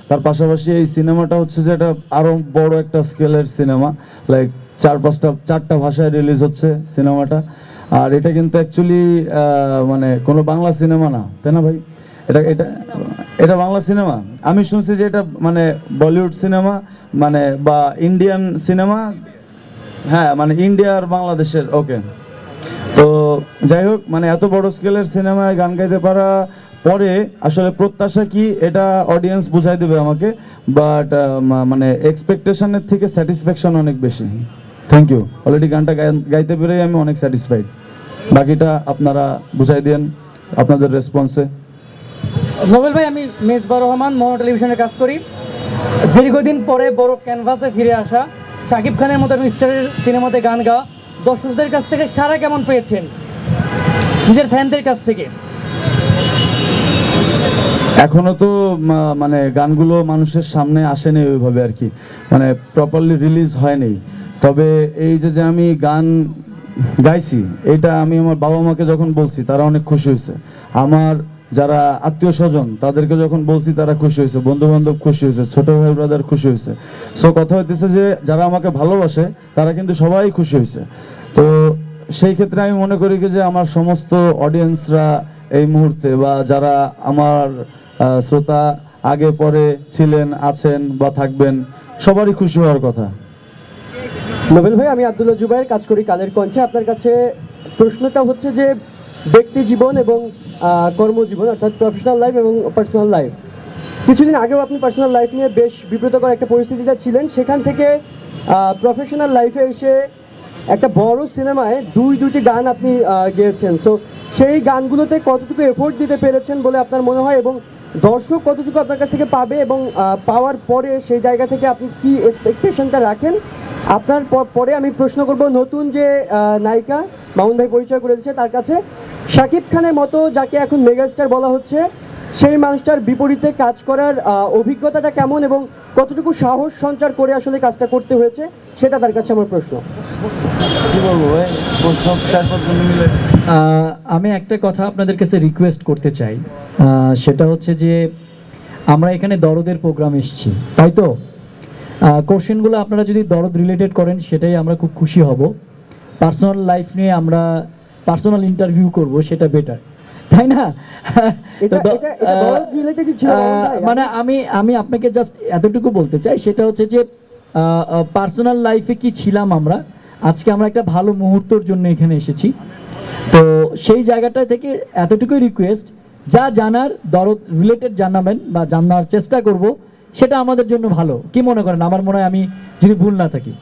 তার পাশাপাশি এই সিনেমাটা হচ্ছে যে এটা আরো বড় একটা স্কেলের সিনেমা, লাইক চারটা ভাষায় রিলিজ হচ্ছে সিনেমাটা। আর এটা কিন্তু অ্যাকচুয়ালি মানে কোনো বাংলা সিনেমা না, তাই না ভাই? এটা এটা এটা বাংলা সিনেমা। আমি শুনছি যে এটা মানে বলিউড সিনেমা, মানে বা ইন্ডিয়ান সিনেমা। হ্যাঁ, মানে ইন্ডিয়া আর বাংলাদেশের, ওকে। তো যাই হোক, মানে এত বড় স্কেলের সিনেমায় গান গাইতে পারা পরে আসলে প্রত্যাশা কি এটা অডিয়েন্স বুঝাই দেবে আমাকে, বাট মানে এক্সপেকটেশনের থেকে স্যাটিসফ্যাকশন অনেক বেশি। Thank you. অলরেডি গানটা গাইতে পেরেই আমি অনেক স্যাটিসফাইড। বাকিটা আপনারা বুঝাই দেন আপনাদের রেসপন্সে। নোবেল ভাই, আমি মেজবার রহমান, মনো টেলিভিশনে কাজ করি। দীর্ঘদিন পরে বড় ক্যানভাসে ফিরে আসা, শাকিব খানের মতো স্টারের সিনেমাতে গান গাওয়া, দর্শকদের কাছ থেকে সাড়া কেমন পেয়েছেন, নিজের ফ্যানদের কাছ থেকে? এখনো তো মানে গানগুলো মানুষের সামনে আসেনি ওইভাবে আর কি, মানে প্রপারলি রিলিজ হয়নি। তবে এই যে যে আমি গান গাইছি, এটা আমি আমার বাবা মাকে যখন বলছি তারা অনেক খুশি হয়েছে। আমার যারা আত্মীয় স্বজন তাদেরকে যখন বলছি তারা খুশি হয়েছে, বন্ধু বান্ধব খুশি হয়েছে, ছোট ভাই ব্রাদার খুশি হয়েছে। সো কথা হইতেছে যে যারা আমাকে ভালোবাসে তারা কিন্তু সবাই খুশি হয়েছে। তো সেই ক্ষেত্রে আমি মনে করি কি যে আমার সমস্ত অডিয়েন্সরা এই মুহূর্তে, বা যারা আমার শ্রোতা আগে পরে ছিলেন, আছেন বা থাকবেন, সবারই খুশি হওয়ার কথা। নোবেল ভাই, আমি আব্দুল্লাহ জুবাইর, কাজ করি কালের কণ্ঠে। আপনার কাছে প্রশ্নটা হচ্ছে যে ব্যক্তি জীবন এবং কর্মজীবন, অর্থাৎ প্রফেশনাল লাইফ এবং পার্সোনাল লাইফ, কিছুদিন আগেও আপনি পার্সোনাল লাইফ নিয়ে বেশ বিব্রতকর একটা পরিস্থিতিতে ছিলেন। সেখান থেকে প্রফেশনাল লাইফে এসে একটা বড় সিনেমায় দুইটি গান আপনি গেয়েছেন। সো সেই গানগুলোতে কতটুকু এফোর্ট দিতে পেরেছেন বলে আপনার মনে হয়, এবং দর্শক কতটুকু আপনার কাছ থেকে পাবে, এবং পাওয়ার পরে সেই জায়গা থেকে আপনি কি এক্সপেকটেশনটা রাখেন? আপনার পরে আমি প্রশ্ন করব, নতুন যে নায়িকা মামুন ভাই পরিচয় করে দিচ্ছে, তার কাছে শাকিব খানের মতো যাকে এখন মেগাস্টার বলা হচ্ছে, সেই মানুষটার বিপরীতে কাজ করার অভিজ্ঞতাটা কেমন, এবং কতটুকু সাহস সঞ্চার করে আসলে কাজটা করতে হয়েছে, সেটা তার কাছে আমার প্রশ্ন। কি বলবো ভাই, প্রশ্ন 4-5 জন মিলে। আমি একটা কথা আপনাদের কাছে রিকোয়েস্ট করতে চাই, সেটা হচ্ছে যে আমরা এখানে দরদের প্রোগ্রাম এসেছি, তাই তো? কোশ্চেনগুলো আপনারা যদি দরদ রিলেটেড করেন সেটাই আমরা খুব খুশি হব। পার্সোনাল লাইফ নিয়ে আমরা পার্সোনাল ইন্টারভিউ করব, সেটা বেটার, তাই না? মানে আমি আপনাকে জাস্ট এতটুকু বলতে চাই, সেটা হচ্ছে যে পার্সোনাল লাইফে কি ছিলাম আমরা, আজকে আমরা একটা ভালো মুহূর্তের জন্য এখানে এসেছি। তো সেই জায়গাটা থেকে এতটুকুই রিকোয়েস্ট, যা জানার দরদ রিলেটেড জানাবেন বা জানার চেষ্টা করব, সেটা আমাদের জন্য ভালো। কি মনে করেন? আমার মনে হয় আমি যদি ভুল না থাকি।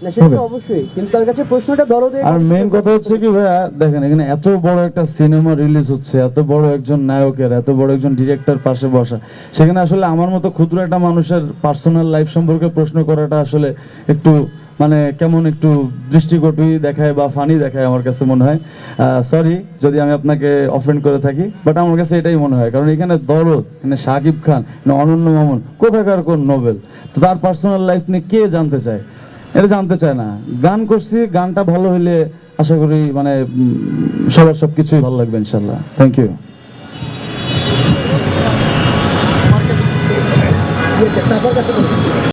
অবশ্যই, কিন্তু তার কাছে প্রশ্নটা দরদে। আর মেইন কথা হচ্ছে কি ভাইয়া, দেখেন এখানে এত বড় একটা সিনেমা রিলিজ হচ্ছে, এত বড় একজন নায়কের, এত বড় একজন ডিরেক্টর পাশে বসা, সেখানে আসলে আমার মতো ক্ষুদ্র একটা মানুষের পার্সোনাল লাইফ সম্পর্কে প্রশ্ন করাটা আসলে একটু মানে কেমন একটু দৃষ্টিকটু দেখায় বা ফানি দেখায় আমার কাছে মনে হয়। সরি যদি আমি আপনাকে অফেন্ড করে থাকি, বাট আমার কাছে এটাই মনে হয়, কারণ এখানে দরদ, এখানে শাকিব খান, অনন্য মামুন, কোথাকার কোন নোবেল, তো তার পার্সোনাল লাইফ নিয়ে কে জানতে চায়? এটা জানতে চায় না। গান করছি, গানটা ভালো হইলে আশা করি মানে সবার সবকিছুই ভালো লাগবে ইনশাল্লাহ। Thank you.